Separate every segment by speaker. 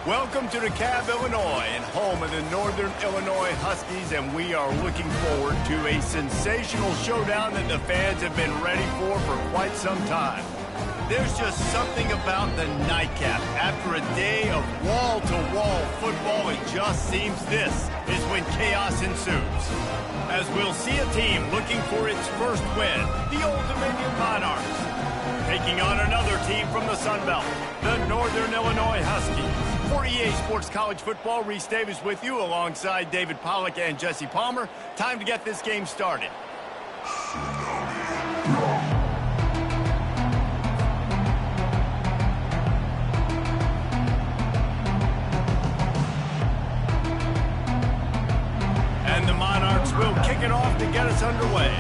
Speaker 1: Welcome to DeKalb, Illinois, and home of the Northern Illinois Huskies, and we are looking forward to a sensational showdown that the fans have been ready for quite some time. There's just something about the nightcap. After a day of wall-to-wall football, it just seems this is when chaos ensues. As we'll see a team looking for its first win, the Old Dominion Monarchs, taking on another team from the Sun Belt, the Northern Illinois Huskies. For EA Sports College Football, Reese Davis with you alongside David Pollack and Jesse Palmer. Time to get this game started. And the Monarchs will kick it off to get us underway.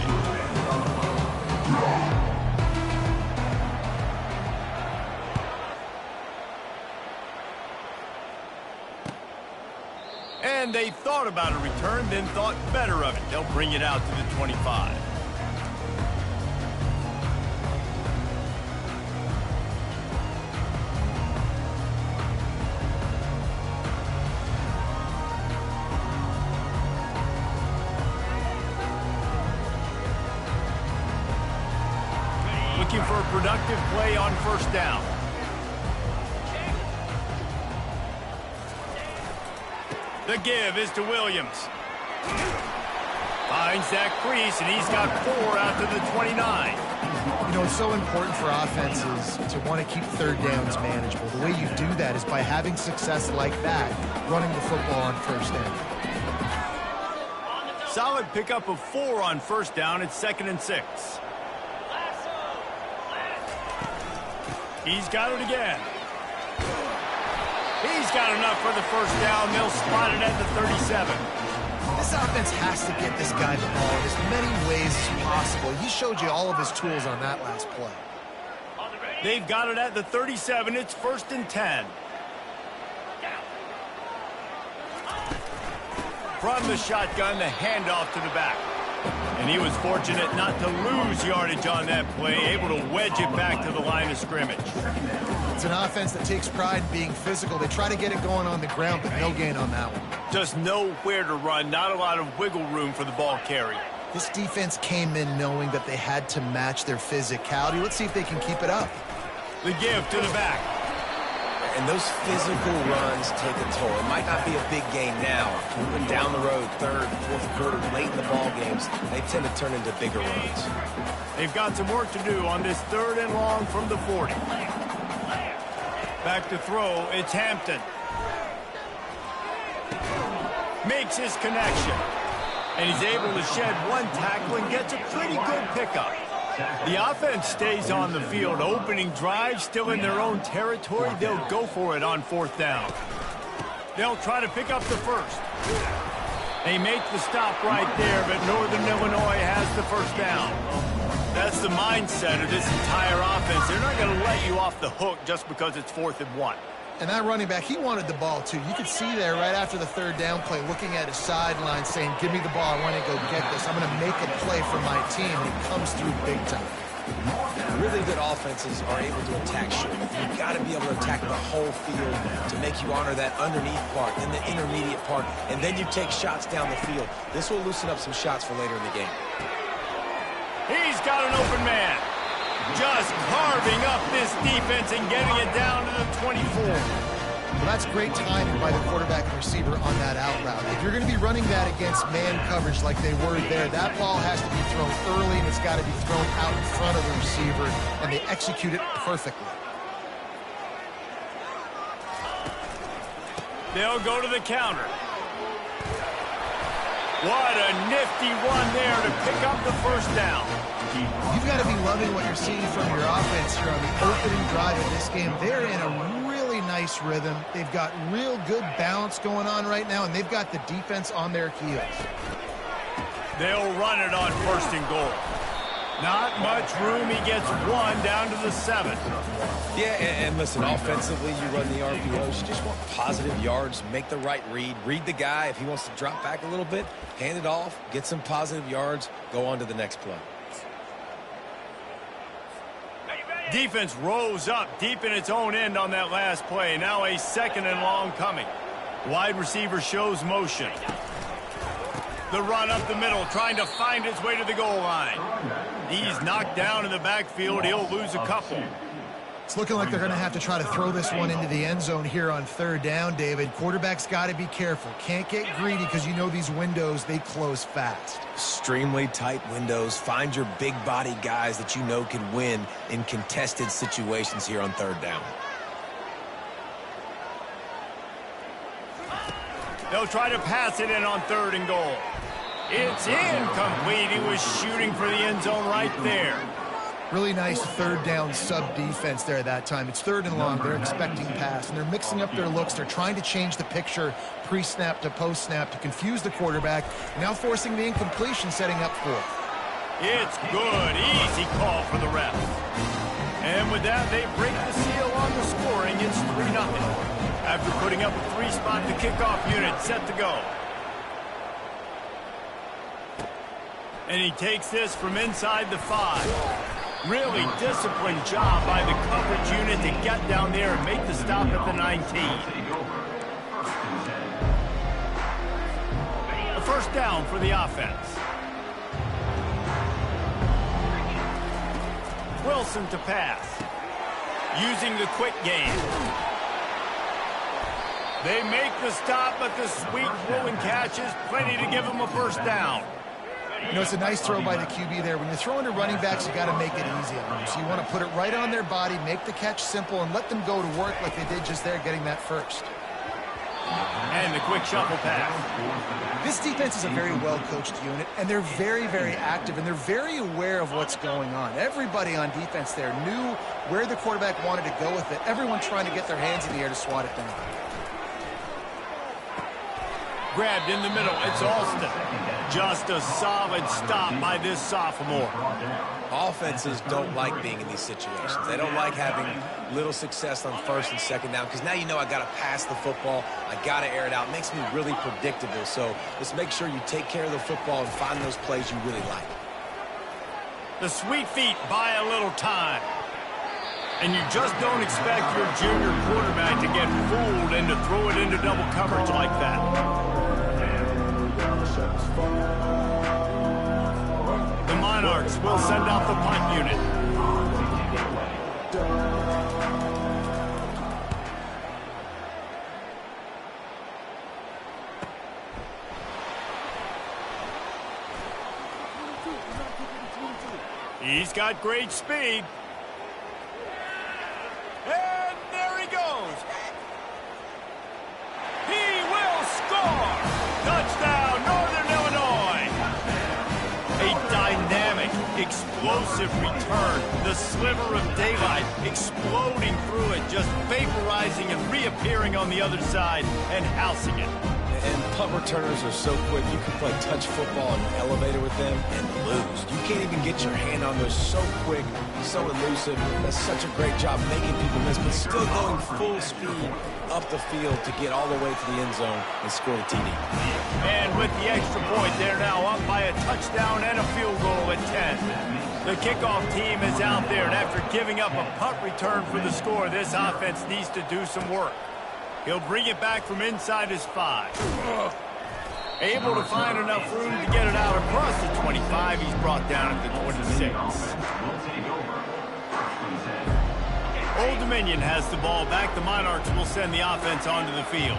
Speaker 1: And they thought about a return, then thought better of it. They'll bring it out to the 25. Looking for a productive play on first down. The give is to Williams. Finds that crease, and he's got 4 out to the 29.
Speaker 2: You know, it's so important for offenses to want to keep third downs manageable. The way you do that is by having success like that, running the football on first down.
Speaker 1: Solid pickup of 4 on first down. It's 2nd and 6. He's got it again. He's got enough for the first down. They'll spot it at the 37.
Speaker 2: This offense has to get this guy the ball in as many ways as possible. He showed you all of his tools on that last play.
Speaker 1: They've got it at the 37. It's 1st and 10. From the shotgun, the handoff to the back. And he was fortunate not to lose yardage on that play, able to wedge it back to the line of scrimmage.
Speaker 2: It's an offense that takes pride in being physical. They try to get it going on the ground, but no gain on that one.
Speaker 1: Just nowhere to run, not a lot of wiggle room for the ball carrier.
Speaker 2: This defense came in knowing that they had to match their physicality. Let's see if they can keep it up.
Speaker 1: The give to the back.
Speaker 3: And those physical runs take a toll. It might not be a big game now, but down the road, 3rd, 4th quarter, late in the ball games, they tend to turn into bigger runs.
Speaker 1: They've got some work to do on this 3rd and long from the 40. Back to throw, it's Hampton. Makes his connection. And he's able to shed one tackle and gets a pretty good pickup. The offense stays on the field. Opening drive, still in their own territory. They'll go for it on 4th down. They'll try to pick up the first. They make the stop right there, but Northern Illinois has the first down. That's the mindset of this entire offense. They're not going to let you off the hook just because it's 4th and 1.
Speaker 2: And that running back, he wanted the ball too. You could see there right after the 3rd down play, looking at his sideline saying, give me the ball, I want to go get this. I'm going to make a play for my team, and he comes through big time.
Speaker 3: Really good offenses are able to attack short. You've got to be able to attack the whole field to make you honor that underneath part, then the intermediate part, and then you take shots down the field. This will loosen up some shots for later in the game.
Speaker 1: He's got an open man. Just carving up this defense and getting it down to the 24.
Speaker 2: Well, that's great timing by the quarterback and receiver on that out route. If you're going to be running that against man coverage like they were there, that ball has to be thrown early, and it's got to be thrown out in front of the receiver, and they execute it perfectly.
Speaker 1: They'll go to the counter. What a nifty run there to pick up the first down.
Speaker 2: You've got to be loving what you're seeing from your offense here on the opening drive of this game. They're in a really nice rhythm. They've got real good balance going on right now, and they've got the defense on their heels.
Speaker 1: They'll run it on 1st and goal. Not much room. He gets 1 down to the 7.
Speaker 3: Yeah, and listen, offensively, you run the RPOs. You just want positive yards, make the right read the guy. If he wants to drop back a little bit, hand it off, get some positive yards, go on to the next play.
Speaker 1: Defense rose up deep in its own end on that last play. Now a 2nd and long coming. Wide receiver shows motion. The run up the middle, trying to find his way to the goal line. He's knocked down in the backfield. He'll lose a couple.
Speaker 2: It's looking like they're going to have to try to throw this one into the end zone here on 3rd down, David. Quarterback's got to be careful. Can't get greedy because you know these windows, they close fast.
Speaker 3: Extremely tight windows. Find your big body guys that you know can win in contested situations here on 3rd down.
Speaker 1: They'll try to pass it in on 3rd and goal. It's incomplete. He was shooting for the end zone right there.
Speaker 2: Really nice 3rd down sub-defense there that time. It's 3rd and long. They're expecting pass, and they're mixing up their looks. They're trying to change the picture pre-snap to post-snap to confuse the quarterback, now forcing the incompletion, setting up 4th.
Speaker 1: It's good. Easy call for the ref. And with that, they break the seal on the scoring. It's 3-0. After putting up a 3-spot, the kickoff unit set to go. And he takes this from inside the 5. Really disciplined job by the coverage unit to get down there and make the stop at the 19. A 1st down for the offense. Wilson to pass. Using the quick game. They make the stop, but the sweet throw and catch is plenty to give them a 1st down.
Speaker 2: You know, it's a nice throw by the QB there. When you're throwing to running backs, you got to make it easy on them. So you want to put it right on their body, make the catch simple, and let them go to work like they did just there, getting that 1st.
Speaker 1: And the quick shuffle pass.
Speaker 2: This defense is a very well-coached unit, and they're very, very active, and they're very aware of what's going on. Everybody on defense there knew where the quarterback wanted to go with it. Everyone trying to get their hands in the air to swat it down.
Speaker 1: Grabbed in the middle. It's Alston. Just a solid stop by this sophomore.
Speaker 3: Offenses don't like being in these situations. They don't like having little success on 1st and 2nd down because now you know I got to pass the football. I got to air it out. It makes me really predictable. So let's make sure you take care of the football and find those plays you really like.
Speaker 1: The sweet feet buy a little time. And you just don't expect your junior quarterback to get fooled and to throw it into double coverage like that. The Monarchs will send out the punt unit. He's got great speed. And there he goes. He will score. Touchdown, Northern Illinois. A dynamic, explosive return. The sliver of daylight exploding through it, just vaporizing and reappearing on the other side and housing it.
Speaker 3: And punt returners are so quick. You can play touch football in an elevator with them and lose. You can't even get your hand on those. So quick, so elusive. That's such a great job making people miss, but still going full speed up the field to get all the way to the end zone and score the TD.
Speaker 1: And with the extra point, they're now up by a touchdown and a field goal at 10. The kickoff team is out there, and after giving up a punt return for the score, this offense needs to do some work. He'll bring it back from inside his 5. Able to find enough room to get it out across the 25. He's brought down at the 26. Old Dominion has the ball back. The Monarchs will send the offense onto the field.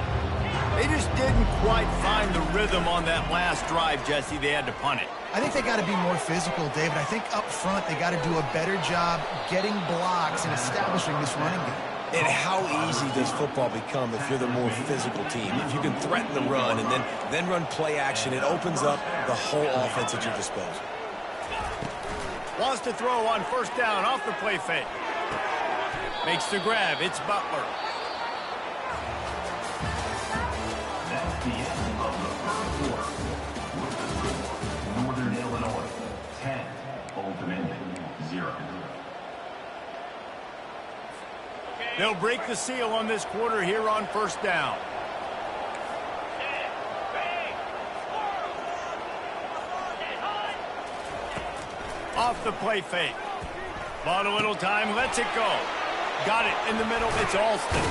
Speaker 1: They just didn't quite find the rhythm on that last drive, Jesse. They had to punt it.
Speaker 2: I think they got to be more physical, David. I think up front they got to do a better job getting blocks and establishing this running game.
Speaker 3: And how easy does football become if you're the more physical team? If you can threaten the run and then run play action, it opens up the whole offense at your disposal.
Speaker 1: Wants to throw on 1st down off the play fake. Makes the grab. It's Butler.
Speaker 4: That's the end of the first quarter. Northern Illinois, 10. Old Dominion, 0.
Speaker 1: They'll break the seal on this quarter here on 1st down. Off the play fake. Bought a little time, lets it go. Got it in the middle, it's Alston.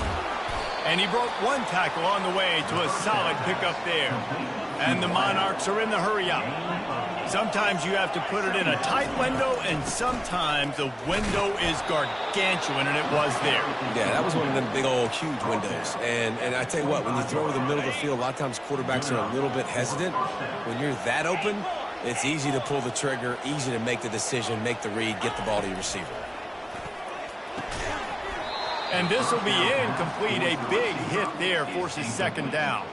Speaker 1: And he broke one tackle on the way to a solid pickup there. And the Monarchs are in the hurry-up. Sometimes you have to put it in a tight window, and sometimes the window is gargantuan, and it was there.
Speaker 3: Yeah, that was one of them big old huge windows. And I tell you what, when you throw to the middle of the field, a lot of times quarterbacks are a little bit hesitant. When you're that open, it's easy to pull the trigger, easy to make the decision, make the read, get the ball to your receiver.
Speaker 1: And this will be incomplete. A big hit there forces second down.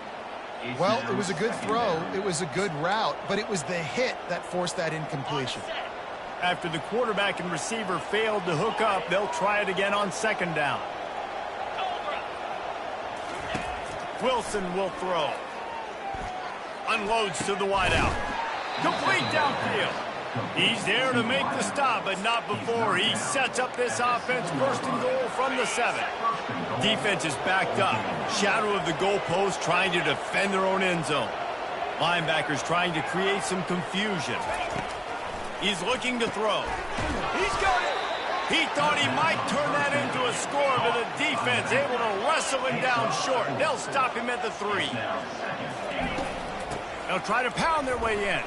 Speaker 2: Well, it was a good throw. It was a good route, but it was the hit that forced that incompletion.
Speaker 1: After the quarterback and receiver failed to hook up, they'll try it again on second down. Wilson will throw. Unloads to the wideout. Complete downfield. He's there to make the stop, but not before he sets up this offense. First and goal from the 7. Defense is backed up. Shadow of the goalpost trying to defend their own end zone. Linebackers trying to create some confusion. He's looking to throw. He's got it. He thought he might turn that into a score, but the defense able to wrestle him down short. They'll stop him at the 3. They'll try to pound their way in.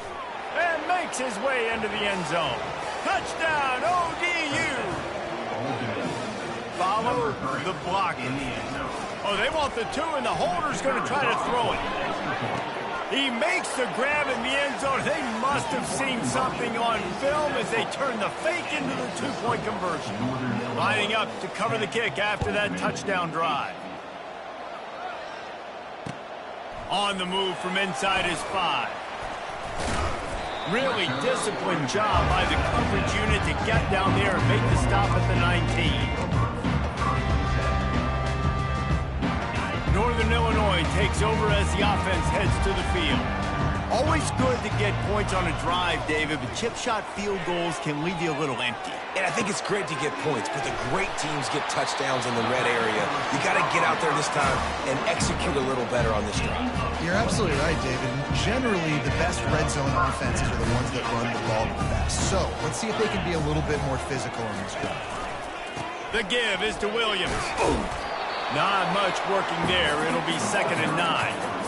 Speaker 1: And makes his way into the end zone. Touchdown, ODU. Follow the block. Oh, they want the 2, and the holder's going to try to throw it. He makes the grab in the end zone. They must have seen something on film as they turn the fake into the 2-point conversion. Lining up to cover the kick after that touchdown drive. On the move from inside his 5. Really disciplined job by the coverage unit to get down there and make the stop at the 19. Northern Illinois takes over as the offense heads to the field. Always good to get points on a drive, David, but chip shot field goals can leave you a little empty.
Speaker 3: And I think it's great to get points, but the great teams get touchdowns in the red area. You got to get out there this time and execute a little better on this drive.
Speaker 2: You're absolutely right, David. Generally, the best red zone offenses are the ones that run the ball the best. So, let's see if they can be a little bit more physical in this drive.
Speaker 1: The give is to Williams. Not much working there. It'll be 2nd and 9.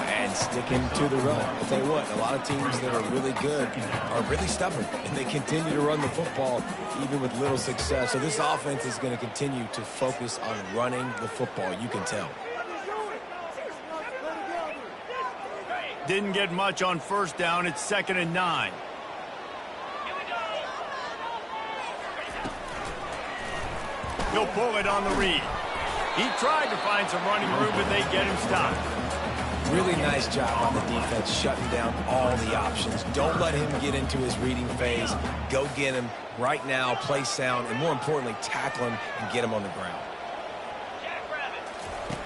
Speaker 3: And sticking to the run. I'll tell you what, a lot of teams that are really good are really stubborn, and they continue to run the football even with little success. So this offense is going to continue to focus on running the football. You can tell.
Speaker 1: Didn't get much on first down. It's 2nd and 9. He'll pull it on the read. He tried to find some running room, but they get him stopped.
Speaker 3: Really nice job on the defense, shutting down all the options. Don't let him get into his reading phase. Go get him right now, play sound, and more importantly, tackle him and get him on the ground.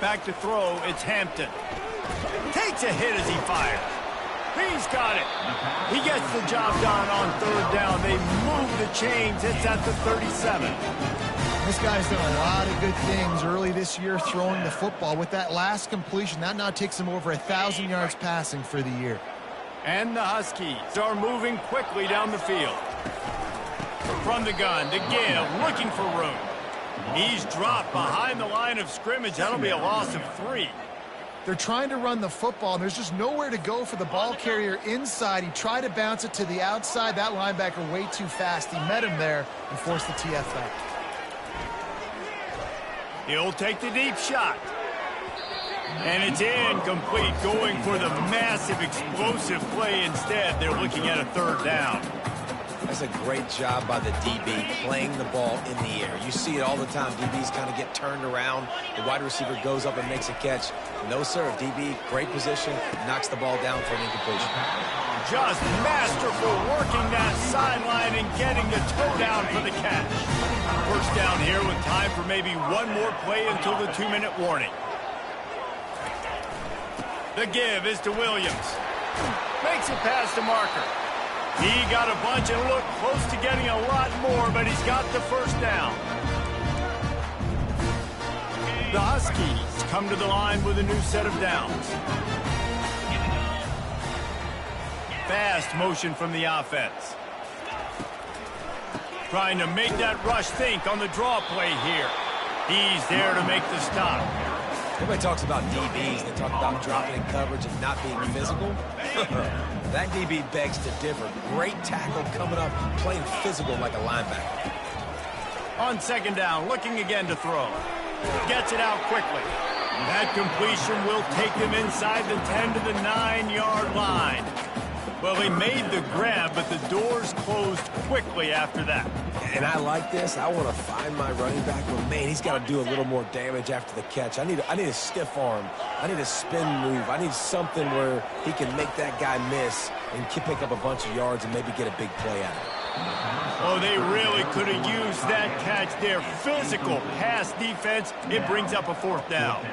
Speaker 1: Back to throw, it's Hampton. Takes a hit as he fires. He's got it. He gets the job done on 3rd down. They move the chains. It's at the 37.
Speaker 2: This guy's done a lot of good things early this year throwing the football. With that last completion, that now takes him over 1,000 yards passing for the year.
Speaker 1: And the Huskies are moving quickly down the field. From the gun, to give, looking for room. He's dropped behind the line of scrimmage. That'll be a loss of 3.
Speaker 2: They're trying to run the football, and there's just nowhere to go for the ball carrier inside. He tried to bounce it to the outside. That linebacker way too fast. He met him there and forced the TFL.
Speaker 1: He'll take the deep shot. And it's incomplete, going for the massive, explosive play instead. They're looking at a 3rd down.
Speaker 3: That's a great job by the DB playing the ball in the air. You see it all the time. DBs kind of get turned around. The wide receiver goes up and makes a catch. No, sir. DB, great position, knocks the ball down for an incompletion.
Speaker 1: Just masterful working that sideline and getting the toe down for the catch. First down here with time for maybe one more play until the 2-minute warning. The give is to Williams. Makes it past the marker. He got a bunch and looked close to getting a lot more, but he's got the first down. The Huskies come to the line with a new set of downs. Fast motion from the offense. Trying to make that rush think on the draw play here. He's there to make the stop.
Speaker 3: Everybody talks about DBs. They talk about dropping in coverage and not being physical. That DB begs to differ. Great tackle coming up, playing physical like a linebacker.
Speaker 1: On second down, looking again to throw. Gets it out quickly. That completion will take them inside the 10 to the 9-yard line. Well, he made the grab, but the doors closed quickly after that.
Speaker 3: And I like this. I want to find my running back, but man, he's got to do a little more damage after the catch. I need a stiff arm. I need a spin move. I need something where he can make that guy miss and pick up a bunch of yards and maybe get a big play out of it.
Speaker 1: Oh, they really could have used that catch there. Physical pass defense. It brings up a fourth down.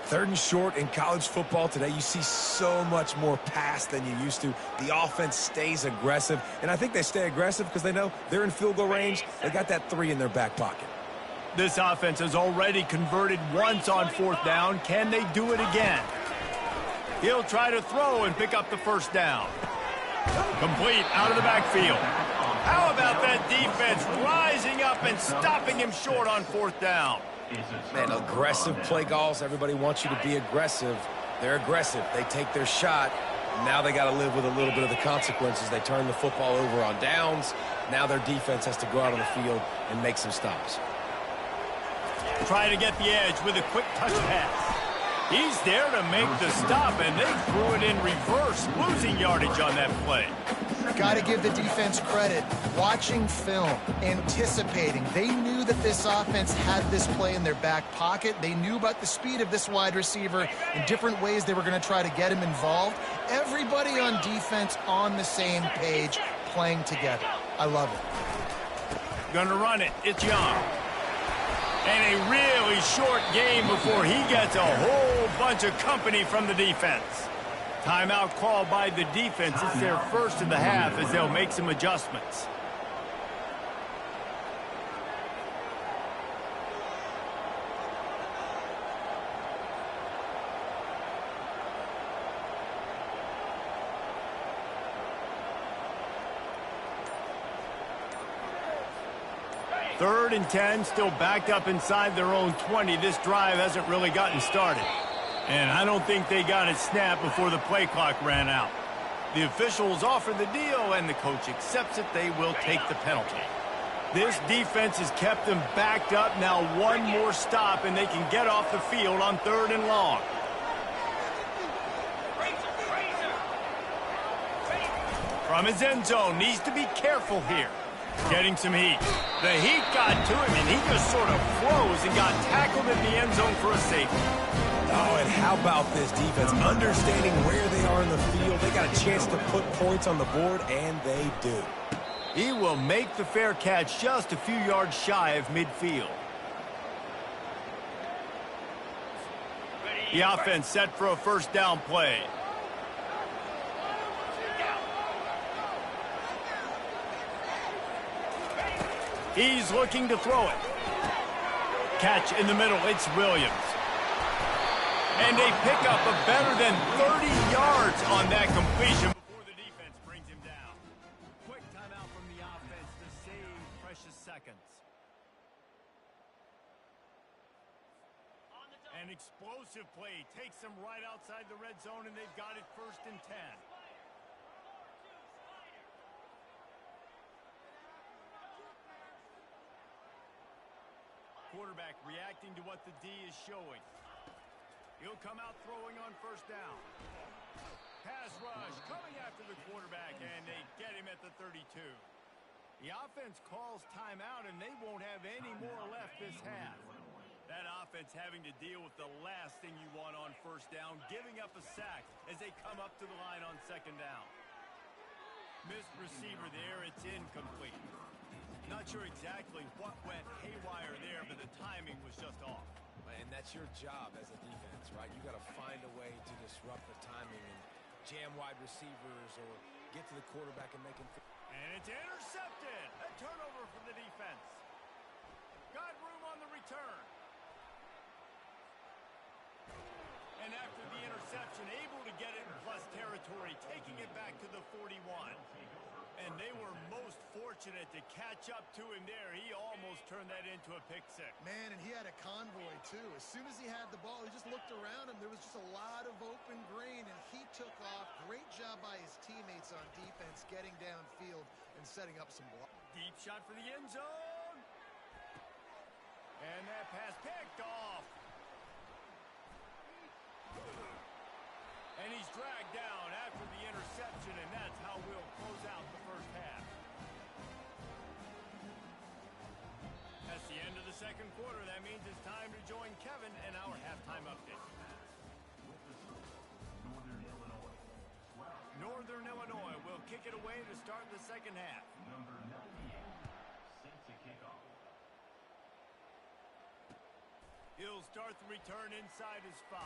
Speaker 3: 3rd and short in college football today. You see so much more pass than you used to. The offense stays aggressive, and I think they stay aggressive because they know they're in field goal range. They got that 3 in their back pocket.
Speaker 1: This offense has already converted once on 4th down. Can they do it again? He'll try to throw and pick up the first down. Complete out of the backfield. How about that defense rising up and stopping him short on 4th down?
Speaker 3: Man, aggressive play calls. Everybody wants you to be aggressive. They're aggressive. They take their shot. Now they got to live with a little bit of the consequences. They turn the football over on downs. Now their defense has to go out on the field and make some stops.
Speaker 1: Try to get the edge with a quick touch pass. He's there to make the stop, and they threw it in reverse, losing yardage on that play.
Speaker 2: Got to give the defense credit. Watching film, anticipating. They knew that this offense had this play in their back pocket. They knew about the speed of this wide receiver and different ways they were going to try to get him involved. Everybody on defense on the same page, playing together. I love it.
Speaker 1: Gonna run it. It's Young. And a really short game before he gets a whole bunch of company from the defense. Timeout called by the defense. It's their first of the half as they'll make some adjustments. Third and 10, still backed up inside their own 20. This drive hasn't really gotten started. And I don't think they got it snapped before the play clock ran out. The officials offer the deal, and the coach accepts it. They will take the penalty. This defense has kept them backed up. Now one more stop, and they can get off the field on 3rd and long. From his end zone, needs to be careful here. Getting some heat. The heat got to him, and he just sort of froze and got tackled in the end zone for a safety.
Speaker 3: Oh, and how about this defense? Understanding where they are in the field. They got a chance to put points on the board, and they do.
Speaker 1: He will make the fair catch just a few yards shy of midfield. The offense set for a first down play. He's looking to throw it. Catch in the middle. It's Williams. And they pick up a better than 30 yards on that completion before the defense brings him down. Quick timeout from the offense to save precious seconds. An explosive play takes them right outside the red zone, and they've got it 1st and 10. Quarterback reacting to what the D is showing. He'll come out throwing on 1st down. Pass rush coming after the quarterback, and they get him at the 32. The offense calls timeout, and they won't have any more left this half. That offense having to deal with the last thing you want on 1st down, giving up a sack as they come up to the line on 2nd down. Missed receiver there. It's incomplete. Not sure exactly what went haywire there, but the timing was just off.
Speaker 3: And that's your job as a defense, right? You got to find a way to disrupt the timing and jam wide receivers or get to the quarterback and make him.
Speaker 1: And it's intercepted. A turnover for the defense. Got room on the return. And after the interception, able to get it in plus territory, taking it back to the 41. And they were most fortunate to catch up to him there. He almost turned that into a pick six.
Speaker 2: Man, and he had a convoy, too. As soon as he had the ball, he just looked around him. There was just a lot of open green, and he took off. Great job by his teammates on defense, getting downfield and setting up some blocks.
Speaker 1: Deep shot for the end zone. And that pass picked off. And he's dragged down after the interception, and that's how we'll close out the first half. That's the end of the second quarter. That means it's time to join Kevin and our halftime update. Northern Illinois will kick it away to start the second half.
Speaker 4: Number 98, set to kick off.
Speaker 1: He'll start the return inside his 5.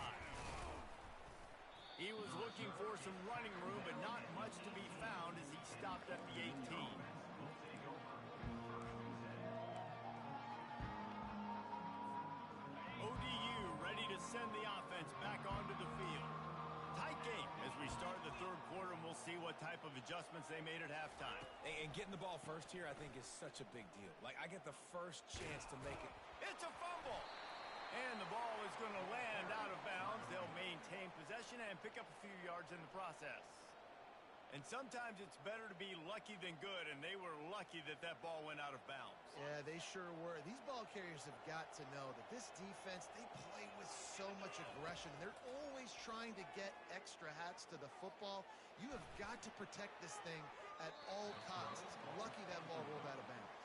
Speaker 1: He was looking for some running room, but not much to be found as he stopped at the 18. ODU ready to send the offense back onto the field. Tight game as we start the third quarter, and we'll see what type of adjustments they made at halftime.
Speaker 3: And getting the ball first here, I think, is such a big deal. Like, I get the first chance to make it.
Speaker 1: It's a fumble! And the ball is going to land out of bounds. They'll maintain possession and pick up a few yards in the process. And sometimes it's better to be lucky than good, and they were lucky that that ball went out of bounds.
Speaker 2: Yeah, they sure were. These ball carriers have got to know that this defense, they play with so much aggression. They're always trying to get extra hats to the football. You have got to protect this thing at all costs. Lucky that ball rolled out of bounds.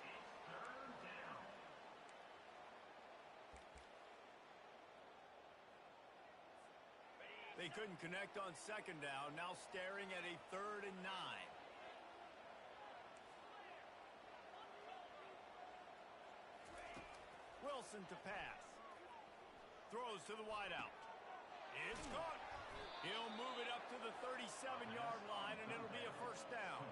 Speaker 1: They couldn't connect on second down, now staring at a 3rd and 9. Wilson to pass. Throws to the wideout. It's caught. He'll move it up to the 37-yard line, and it'll be a first down.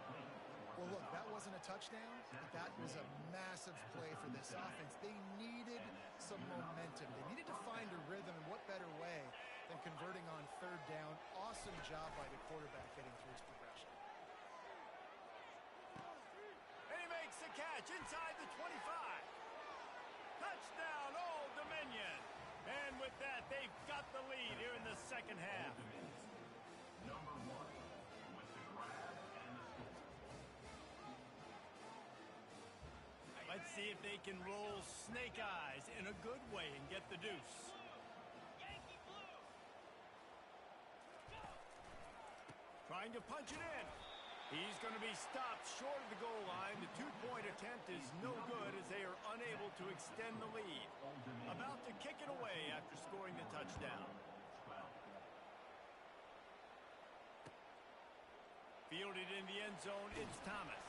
Speaker 2: Well, look, that wasn't a touchdown, but that was a massive play for this offense. They needed some momentum. They needed to find a rhythm, and what better way than converting on 3rd down. Awesome job by the quarterback getting through his progression.
Speaker 1: And he makes the catch inside the 25. Touchdown, Old Dominion. And with that, they've got the lead here in the second half.
Speaker 4: Number 1 with the grab and the score.
Speaker 1: Let's see if they can roll snake eyes in a good way and get the deuce. Trying to punch it in. He's going to be stopped short of the goal line. The 2-point attempt is no good as they are unable to extend the lead. About to kick it away after scoring the touchdown. Fielded in the end zone, it's Thomas.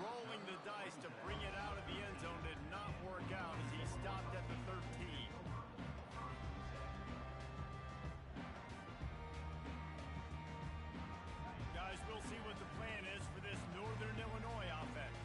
Speaker 1: Rolling the dice to bring it out of the end zone did not work out as he stopped at the 13. Guys, we'll see what the plan is for this Northern Illinois offense.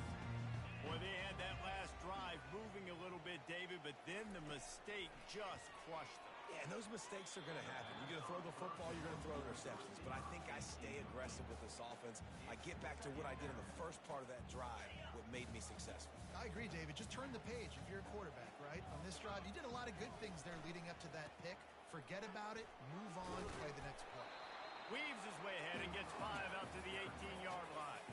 Speaker 1: Boy, they had that last drive moving a little bit, David, but then the mistake just crushed them.
Speaker 3: Yeah, and those mistakes are going to happen. You're going to throw the football, you're going to throw interceptions. But I think I stay aggressive with this offense. I get back to what I did in the first part of that drive, what made me successful.
Speaker 2: I agree, David. Just turn the page if you're a quarterback, right? On this drive, you did a lot of good things there leading up to that pick. Forget about it, move on, play the next play.
Speaker 1: Weaves his way ahead and gets 5 out to the 18-yard line.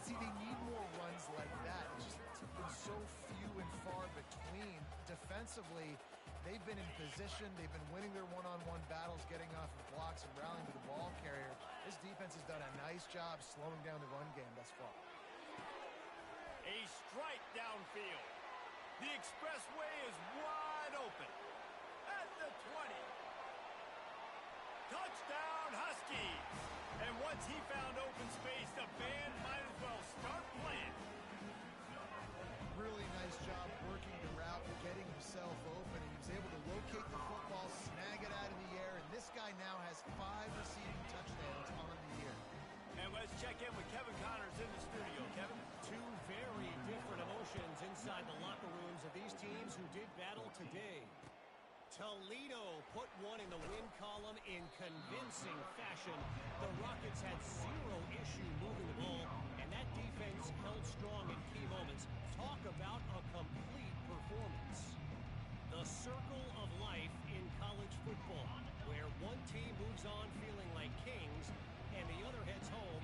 Speaker 2: See, they need more runs like that. It's just been so few and far between. Defensively, they've been in position. They've been winning their one-on-one battles, getting off of blocks and rallying to the ball carrier. This defense has done a nice job slowing down the run game thus far.
Speaker 1: A strike downfield. The expressway is wide open. At the 20. Touchdown, Huskies! And once he found open space, the band might as well start playing.
Speaker 2: Really nice job working the route, getting himself open, and he was able to locate the football, snag it out of the air, and this guy now has 5 receiving touchdowns on the year.
Speaker 1: And let's check in with Kevin Connors in the studio. Kevin?
Speaker 5: 2 very different emotions inside the locker rooms of these teams who did battle today. Toledo put one in the win column in convincing fashion. The Rockets had 0 issue moving the ball, And that defense held strong in key moments. Talk about a complete performance. The circle of life in college football, where one team moves on feeling like kings and the other heads home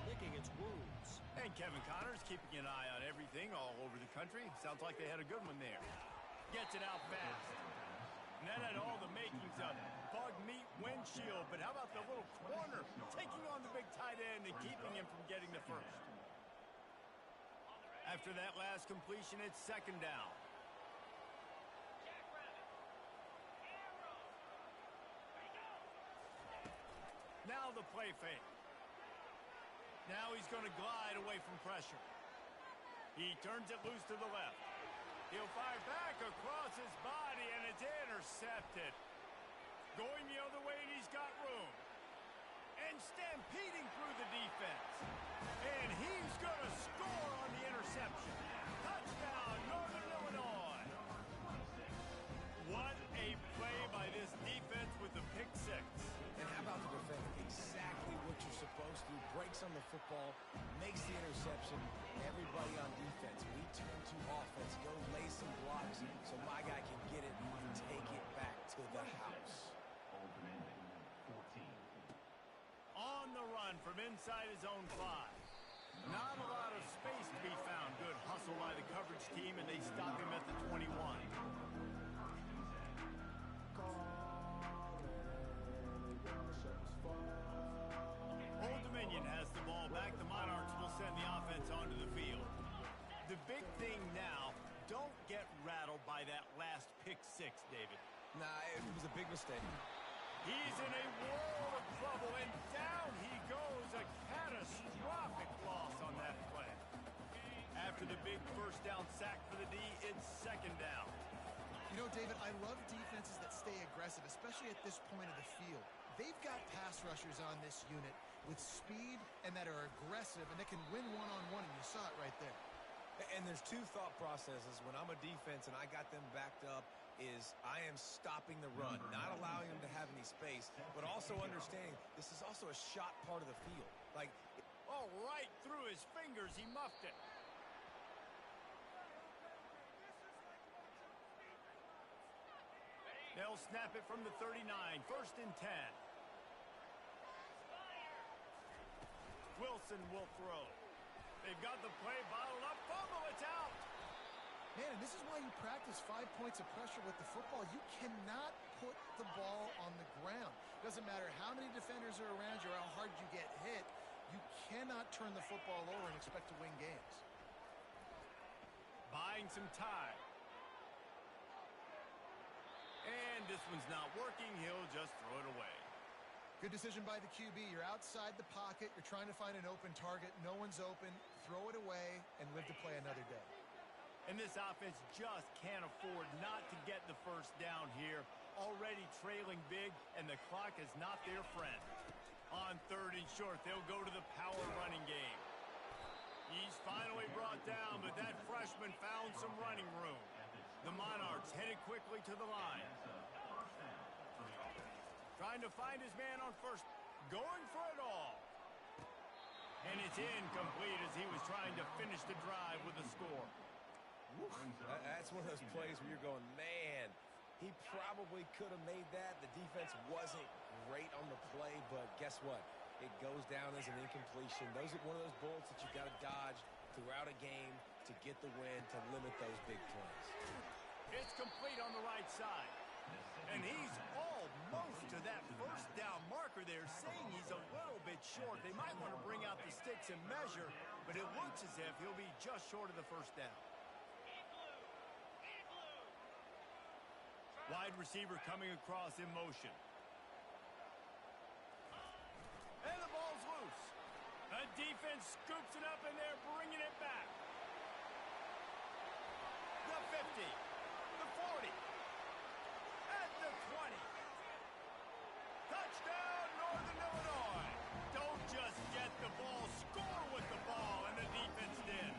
Speaker 5: licking its wounds.
Speaker 1: And Kevin Connors keeping an eye on everything all over the country. Sounds like they had a good one there. Gets it out fast. And that had all the makings of bug meat windshield. But how about the little corner taking on the big tight end and keeping him from getting the first? After that last completion, it's second down. Now the play fake. Now he's going to glide away from pressure. He turns it loose to the left. He'll fire back across his body, and it's intercepted. Going the other way, and he's got room. And stampeding through the defense. And he's going to score on the interception. Touchdown, Northern Illinois. What a play by this defense with the pick six.
Speaker 3: And how about the defense? Exactly what you're supposed to do. Breaks on the football, makes the interception. Everybody on defense. We turn to offense. Go lay some blocks so my guy can get it and take it back to the house.
Speaker 4: Old Dominion, 14.
Speaker 1: On the run from inside his own 5. Not a lot of space to be found. Good hustle by the coverage team, and they stop him at the 21. Old Dominion has the ball back. The Monarchs will send the offense onto the field. The big thing now, don't get rattled by that last pick six, David.
Speaker 3: Nah, it was a big mistake.
Speaker 1: He's in a world of trouble, and down he goes. A catastrophic loss on that play. After the big first down sack for the D, it's second down.
Speaker 2: You know, David, I love defenses that stay aggressive, especially at this point of the field. They've got pass rushers on this unit with speed and that are aggressive and that can win one-on-one, and you saw it right there.
Speaker 3: And there's two thought processes when I'm a defense and I got them backed up is I am stopping the run, not allowing them to have any space, but also understanding this is also a shot part of the field. Like,
Speaker 1: oh, right through his fingers, he muffed it. They'll snap it from the 39, 1st and 10. Wilson will throw. They've got the play bottled up. Fumble, it's out.
Speaker 2: Man, and this is why you practice 5 points of pressure with the football. You cannot put the ball on the ground. Doesn't matter how many defenders are around you or how hard you get hit. You cannot turn the football over and expect to win games.
Speaker 1: Buying some time. And this one's not working. He'll just throw it away.
Speaker 2: Good decision by the QB. You're outside the pocket. You're trying to find an open target. No one's open. Throw it away and live to play another day.
Speaker 1: And this offense just can't afford not to get the first down here. Already trailing big, and the clock is not their friend. On 3rd and short, they'll go to the power running game. He's finally brought down, but that freshman found some running room. The Monarchs headed quickly to the line. Trying to find his man on first. Going for it all. And it's incomplete as he was trying to finish the drive with a score.
Speaker 3: That's one of those plays where you're going, man, he probably could have made that. The defense wasn't great on the play, but guess what? It goes down as an incompletion. Those are one of those bullets that you got to dodge throughout a game to get the win, to limit those big plays.
Speaker 1: It's complete on the right side. And he's almost to that first down marker there, saying he's a little bit short. They might want to bring out the sticks and measure, but it looks as if he'll be just short of the first down. Wide receiver coming across in motion. And the ball's loose. The defense scoops it up, and they're bringing it back. The 50. The 40. At the 20. Touchdown, Northern Illinois. Don't just get the ball, score with the ball, and the defense did.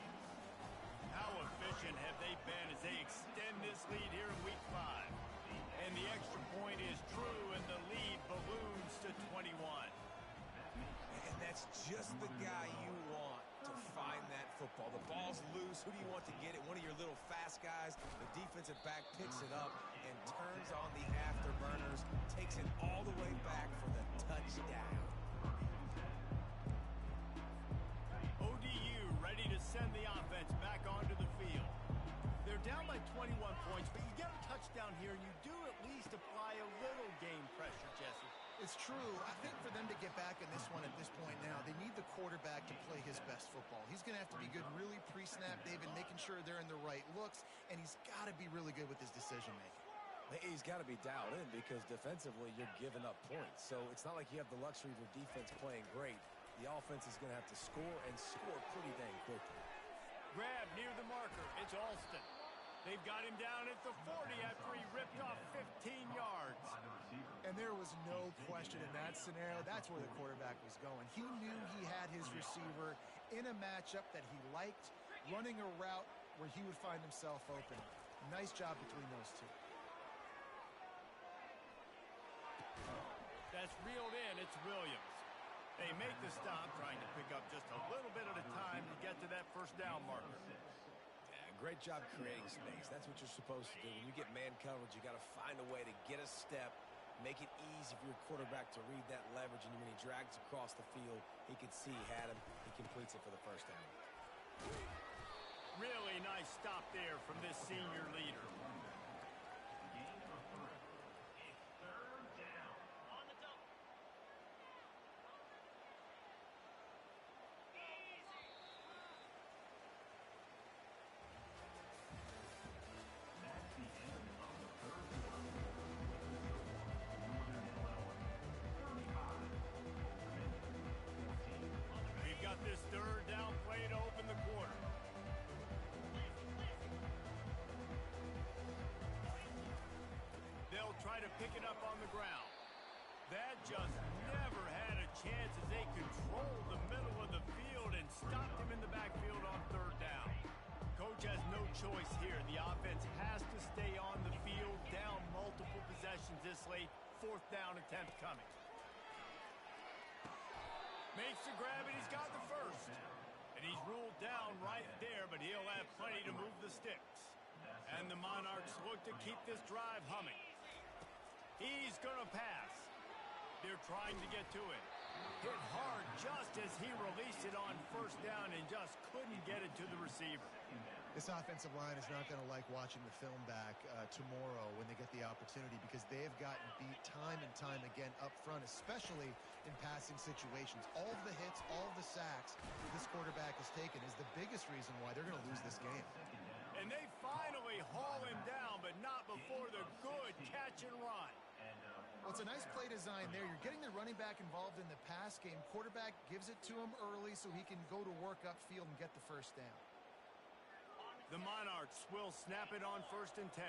Speaker 1: How efficient have they been as they extend this lead here in Week 5? And the extra point is true, and the lead balloons to 21.
Speaker 3: And that's just the guy you want to football. The ball's loose. Who do you want to get it? One of your little fast guys. The defensive back picks it up and turns on the afterburners, takes it all the way back for the touchdown.
Speaker 1: ODU ready to send the offense back onto the field. They're down by 21 points, but you get a touchdown here, and you do at least apply a little game pressure, Jesse.
Speaker 2: It's true. I think for them to get back in this one at this point now, they need the quarterback to play his best football. He's going to have to be good really pre-snap, David, making sure they're in the right looks, and he's got to be really good with his decision-making.
Speaker 3: He's got to be dialed in because defensively you're giving up points. So it's not like you have the luxury of your defense playing great. The offense is going to have to score and score pretty dang quickly.
Speaker 1: Grab near the marker. It's Alston. They've got him down at the 40 after he ripped off 15 yards.
Speaker 2: And there was no question in that scenario. That's where the quarterback was going. He knew he had his receiver in a matchup that he liked, running a route where he would find himself open. Nice job between those two.
Speaker 1: That's reeled in. It's Williams. They make the stop, trying to pick up just a little bit at a time to get to that first down marker.
Speaker 3: Great job creating space. That's what you're supposed to do. When you get man coverage, you got to find a way to get a step, make it easy for your quarterback to read that leverage, and when he drags across the field, he can see he had him. He completes it for the first down.
Speaker 1: Really nice stop there from this senior leader. We've got this third down play to open the quarter. They'll try to pick it up on the ground. That just never had a chance as they controlled the middle of the field and stopped him in the backfield on third down. Coach has no choice here. The offense has to stay on the field, down multiple possessions this late. Fourth down attempt coming. Makes the grab, and he's got the first. And he's ruled down right there, but he'll have plenty to move the sticks. And the Monarchs look to keep this drive humming. He's going to pass. They're trying to get to it. Hit hard just as he released it on first down and just couldn't get it to the receiver.
Speaker 2: This offensive line is not going to like watching the film back tomorrow when they get the opportunity, because they have gotten beat time and time again up front, especially in passing situations. All of the hits, all of the sacks that this quarterback has taken is the biggest reason why they're going to lose this game.
Speaker 1: And they finally haul him down, but not before the good catch and run.
Speaker 2: Well, it's a nice play design there. You're getting the running back involved in the pass game. Quarterback gives it to him early so he can go to work upfield and get the first down.
Speaker 1: The Monarchs will snap it on 1st and 10.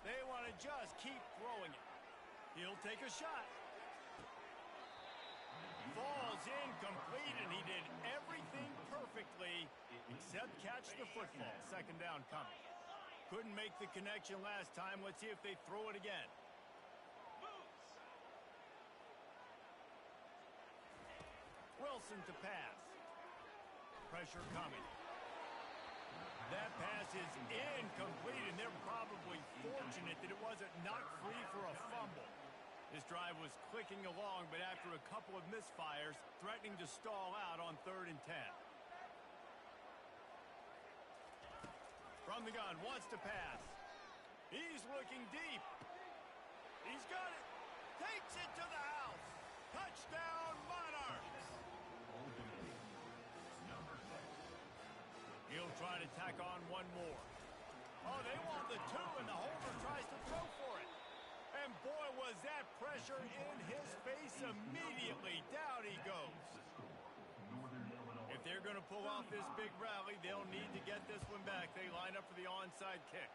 Speaker 1: They want to just keep throwing it. He'll take a shot. Falls incomplete, and he did everything perfectly except catch the football. Second down coming. Couldn't make the connection last time. Let's see if they throw it again. Wilson to pass. Pressure coming. That pass is incomplete, and they're probably fortunate that it wasn't knocked free for a fumble. This drive was clicking along, but after a couple of misfires, threatening to stall out on 3rd and 10. From the gun, wants to pass. He's looking deep. He's got it. Takes it to the house. Touchdown, Monarchs. He'll try to tack on one more. Oh, they want the 2, and the holder tries to throw for it. And boy, was that pressure in his face immediately. Down he goes. If they're going to pull off this big rally, they'll need to get this one back. They line up for the onside kick.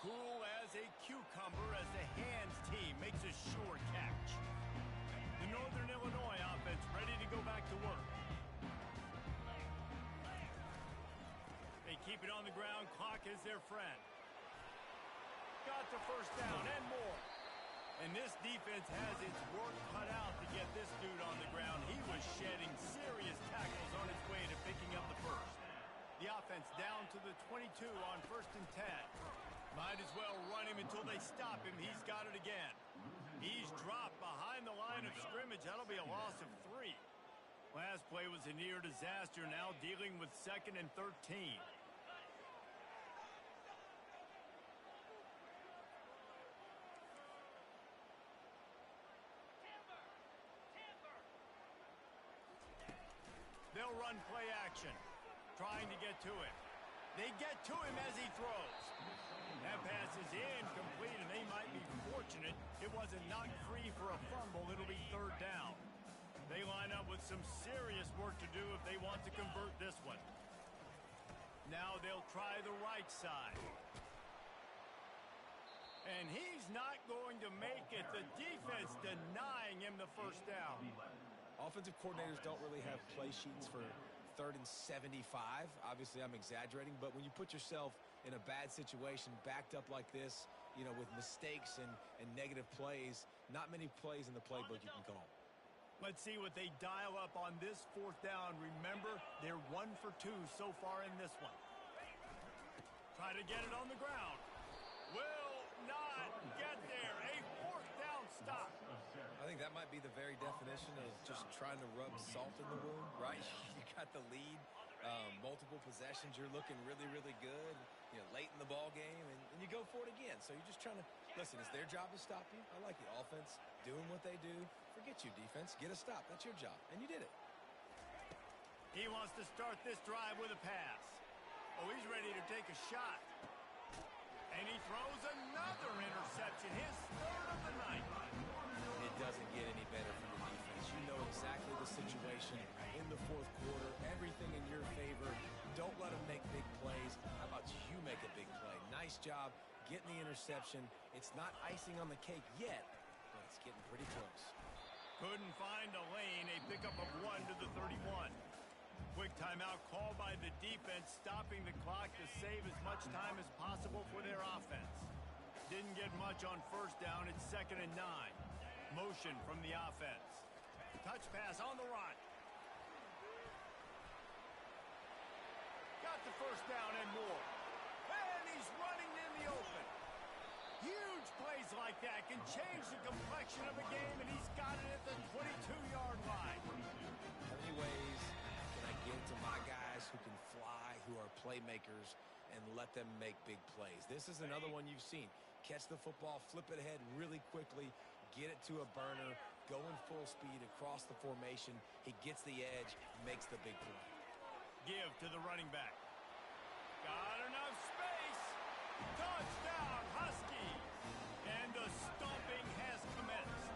Speaker 1: Cool as a cucumber as the hands team makes a sure catch. The Northern Illinois offense ready to go back to work. They keep it on the ground. Clock is their friend. Got the first down and more. And this defense has its work cut out to get this dude on the ground. He was shedding serious tackles on his way to picking up the first. The offense down to the 22 on 1st and 10. Might as well run him until they stop him. He's got it again. He's dropped behind the line of scrimmage. That'll be a loss of 3. Last play was a near disaster, now dealing with 2nd and 13. They'll run play action, trying to get to him. They get to him as he throws. That pass is incomplete, and they might be fortunate it wasn't knocked free for a fumble. It'll be 3rd down. They line up with some serious work to do if they want to convert this one. Now they'll try the right side. And he's not going to make it. The defense denying him the first down.
Speaker 3: Offensive coordinators don't really have play sheets for 3rd and 75. Obviously, I'm exaggerating, but when you put yourself in a bad situation, backed up like this, you know, with mistakes and negative plays, not many plays in the playbook you can call.
Speaker 1: Let's see what they dial up on this 4th down. Remember, they're 1 for 2 so far in this one. Try to get it on the ground. Will not get there. A 4th down stop.
Speaker 3: I think that might be the very definition of just trying to rub salt in the wound, right? You got the lead, multiple possessions. You're looking really, really good, you know, late in the ball game, and you go for it again. So you're just trying to, listen, it's their job to stop you. I like the offense doing what they do. Forget you, defense. Get a stop. That's your job, and you did it.
Speaker 1: He wants to start this drive with a pass. Oh, he's ready to take a shot. And he throws another interception, his 3rd of the night.
Speaker 3: It doesn't get any better for the defense. You know exactly the situation in the 4th quarter. Everything in your favor. Don't let them make big plays. How about you make a big play? Nice job getting the interception. It's not icing on the cake yet, but it's getting pretty close.
Speaker 1: Couldn't find a lane. A pickup of 1 to the 31. Quick timeout called by the defense, stopping the clock to save as much time as possible for their offense. Didn't get much on 1st down. It's 2nd and 9. Motion from the offense. Touch pass on the run. Got the 1st down and more. And he's running in the open. Huge plays like that can change the complexion of a game, and he's got it at the 22-yard line.
Speaker 3: How many ways can I get to my guys who can fly, who are playmakers, and let them make big plays? This is another one you've seen. Catch the football, flip it ahead really quickly, get it to a burner, go in full speed across the formation. He gets the edge, makes the big play.
Speaker 1: Give to the running back. Got enough space. Touchdown, Huskies. And the stomping has commenced.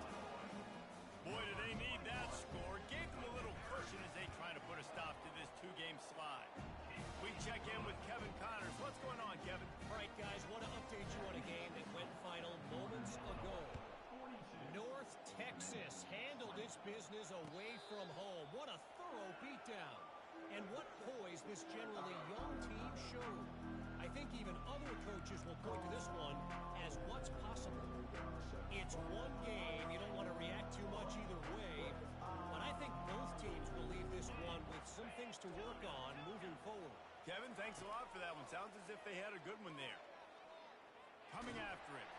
Speaker 1: Boy, do they need that score. Gave them a little cushion as they try to put a stop to this 2-game slide. We check in with Kevin Connors. What's going on, Kevin?
Speaker 5: All right, guys, want to update you on a game that went final moments ago. North Texas handled its business away from home. What a thorough beatdown. And what poise this generally young team showed. I think even other coaches will point to this one as what's possible. It's one game. You don't want to react too much either way. But I think both teams will leave this one with some things to work on moving forward.
Speaker 1: Kevin, thanks a lot for that one. Sounds as if they had a good one there. Coming after him.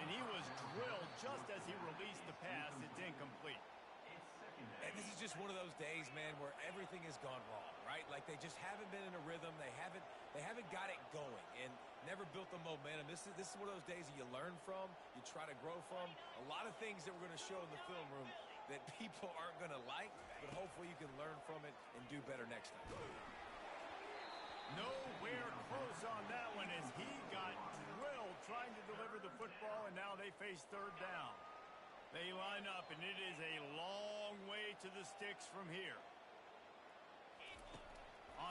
Speaker 1: And he was drilled just as he released the pass. It's incomplete.
Speaker 3: And this is just one of those days, man, where everything has gone wrong, right? Like they just haven't been in a rhythm. They haven't got it going and never built the momentum. This is one of those days that you learn from, you try to grow from. A lot of things that we're going to show in the film room that people aren't going to like, but hopefully you can learn from it and do better next time.
Speaker 1: Nowhere close on that one as he got drilled trying to deliver the football, and now they face 3rd down. They line up, and it is a long way to the sticks from here.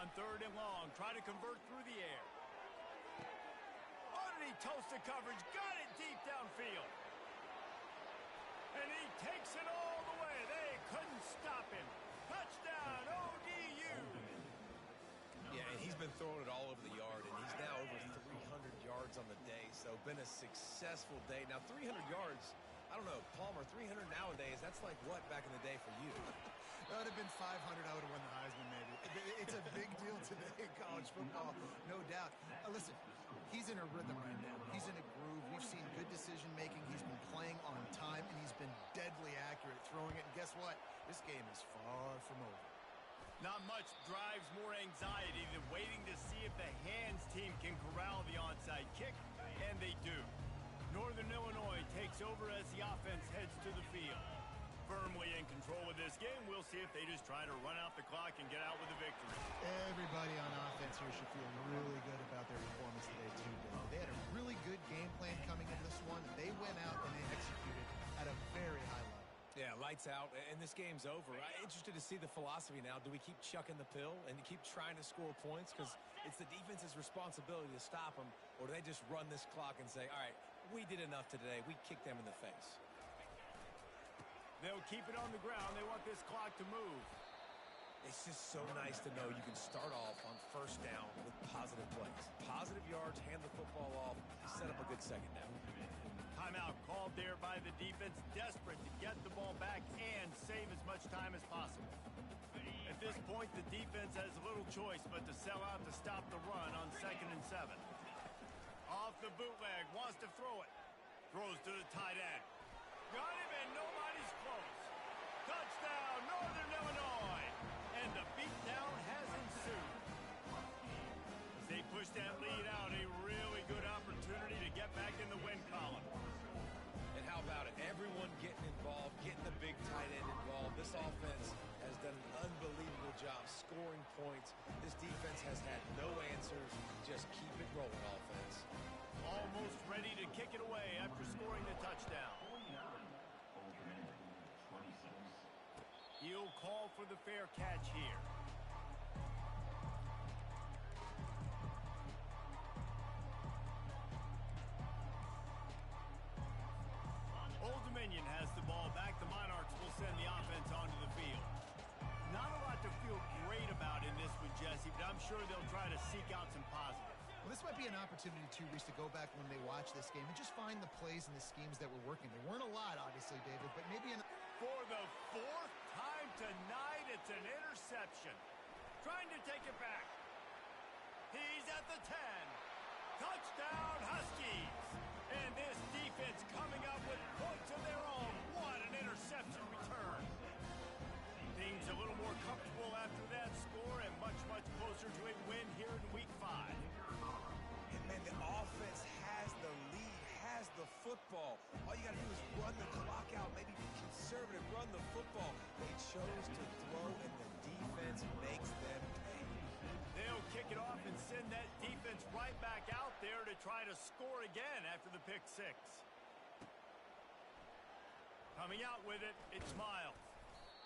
Speaker 1: On 3rd and long, try to convert through the air. Underneath toasted coverage, got it deep downfield. And he takes it all the way. They couldn't stop him. Touchdown, ODU.
Speaker 3: Yeah, and he's been throwing it all over the yard, and he's now over 300 yards on the day. So been a successful day. Now, 300 yards, I don't know, Palmer, 300 nowadays, that's like what back in the day for you?
Speaker 2: That would have been 500. I would have won the Heisman, maybe. It's a big deal today in college football, no doubt. Listen, he's in a rhythm right now. He's in a groove. We've seen good decision-making. He's been playing on time, and he's been deadly accurate throwing it. And guess what? This game is far from over.
Speaker 1: Not much drives more anxiety than waiting to see if the hands team can corral the onside kick, and they do. Northern Illinois takes over as the offense heads to the field. Firmly in control of this game, we'll see if they just try to run out the clock and get out with a victory.
Speaker 2: Everybody on offense here should feel really good about their performance today, too, Bill. They had a really good game plan coming into this one. They went out and they executed at a very high level.
Speaker 3: Yeah, lights out, and this game's over. I'm interested to see the philosophy now. Do we keep chucking the pill and keep trying to score points? Because it's the defense's responsibility to stop them, or do they just run this clock and say, all right, we did enough today. We kicked them in the face.
Speaker 1: They'll keep it on the ground. They want this clock to move.
Speaker 3: It's just so nice to know you can start off on first down with positive plays. Positive yards, hand the football off, set up a good second down.
Speaker 1: Timeout called there by the defense, desperate to get the ball back and save as much time as possible. At this point, the defense has little choice but to sell out to stop the run on 2nd and 7. Off the bootleg, wants to throw it. Throws to the tight end. Got him and nobody's close. Touchdown, Northern Illinois! And the beatdown has ensued. As they push that lead out, a really good opportunity to get back in the win column.
Speaker 3: And how about it? Everyone getting involved, getting the big tight end involved. This offense has done an unbelievable job scoring points. This defense has had no answers. Just keep it rolling, offense.
Speaker 1: Almost ready to kick it away after scoring the touchdown.
Speaker 4: 26.
Speaker 1: He'll call for the fair catch here. Old Dominion has the ball back. The Monarchs will send the offense onto the field. Not a lot to feel great about in this one, Jesse, but I'm sure they'll try to seek out some positives.
Speaker 2: Well, this might be an opportunity, too, Reese, to go back when they watch this game and just find the plays and the schemes that were working. There weren't a lot, obviously, David, but maybe
Speaker 1: For the 4th time tonight, it's an interception. Trying to take it back. He's at the 10. Touchdown, Huskies. And this defense coming up with points of their own. What an interception return. Things a little more comfortable after that score and much, much closer to a win here in Week 5.
Speaker 3: And, man, the offense has the lead, has the football. All you got to do is run the clock out, maybe be conservative, run the football. They chose to throw, and the defense makes them pay.
Speaker 1: They'll kick it off and send that defense right back out there to try to score again after the pick 6. Coming out with it, it's Miles.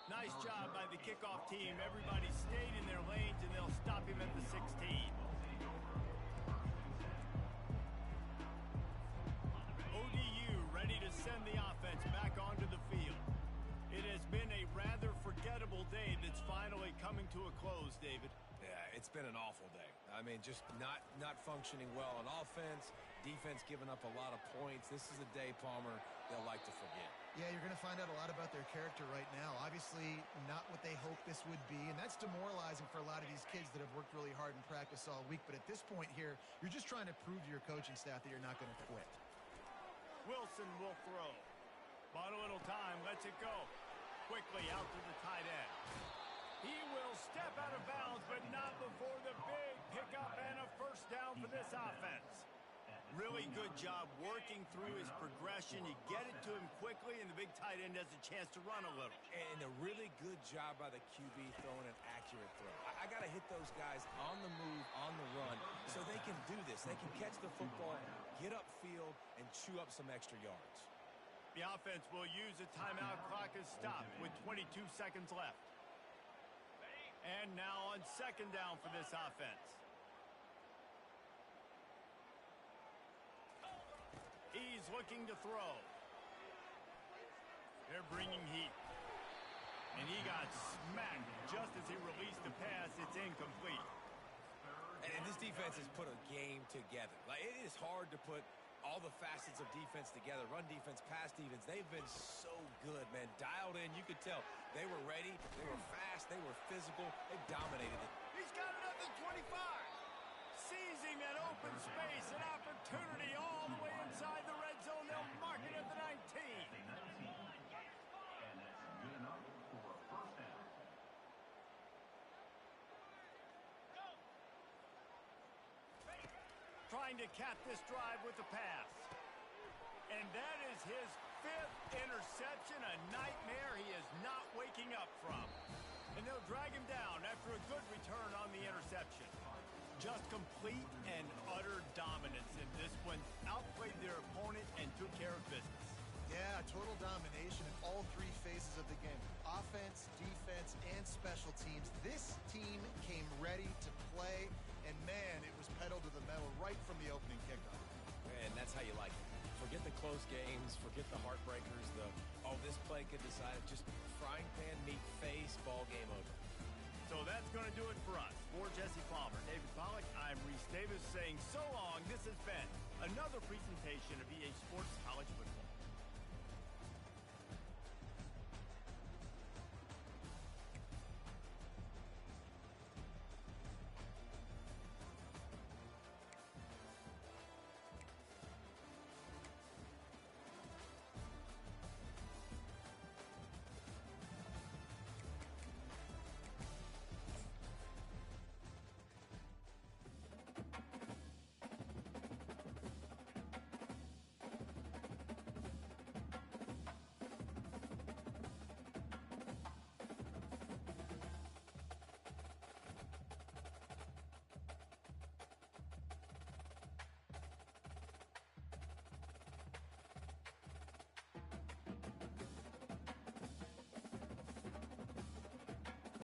Speaker 1: Nice job by the kickoff team. Everybody stayed in their lanes, and they'll stop him at the 16. ODU ready to send the offense back onto the field. It has been a rather forgettable day that's finally coming to a close, David.
Speaker 3: Yeah, it's been an awful day. I mean, just not functioning well on offense, defense giving up a lot of points. This is a day, Palmer, they'll like to forget.
Speaker 2: Yeah, you're going to find out a lot about their character right now. Obviously, not what they hoped this would be, and that's demoralizing for a lot of these kids that have worked really hard in practice all week. But at this point here, you're just trying to prove to your coaching staff that you're not going to quit.
Speaker 1: Wilson will throw. Bought a little time, lets it go. Quickly out to the tight end. He will step out of bounds, but not before the big pickup and a first down for this offense. Really good job working through his progression. You get it to him quickly, and the big tight end has a chance to run a little.
Speaker 3: And a really good job by the QB throwing an accurate throw. I got to hit those guys on the move, on the run, so they can do this. They can catch the football, get upfield, and chew up some extra yards.
Speaker 1: The offense will use a timeout. Clock is stopped with 22 seconds left. And now on 2nd down for this offense. He's looking to throw. They're bringing heat. And he got smacked just as he released the pass. It's incomplete.
Speaker 3: And this defense has put a game together. Like, it is hard to put all the facets of defense together, run defense, pass defense. They've been so good, man. Dialed in, you could tell. They were ready, they were fast, they were physical. They dominated it.
Speaker 1: He's got another 25. Seizing an open space, an opportunity all the way inside the red zone. They'll mark it at the 19.
Speaker 4: And that's good enough for a first down.
Speaker 1: Trying to cap this drive with the pass. And that is his 5th interception, a nightmare he is not waking up from. And they'll drag him down after a good return on the interception. Just complete and utter dominance in this one. Outplayed their opponent and took care of business.
Speaker 2: Yeah, total domination in all 3 phases of the game. Offense, defense, and special teams. This team came ready to play, and man, it was pedal to the metal right from the opening kickoff.
Speaker 3: And that's how you like it. Forget the close games, forget the heartbreakers, this play could decide it. Just frying pan meet face, ball game over.
Speaker 1: So that's going to do it for us. For Jesse Palmer, David Pollack, I'm Reese Davis saying so long. This has been another presentation of EA Sports College Football.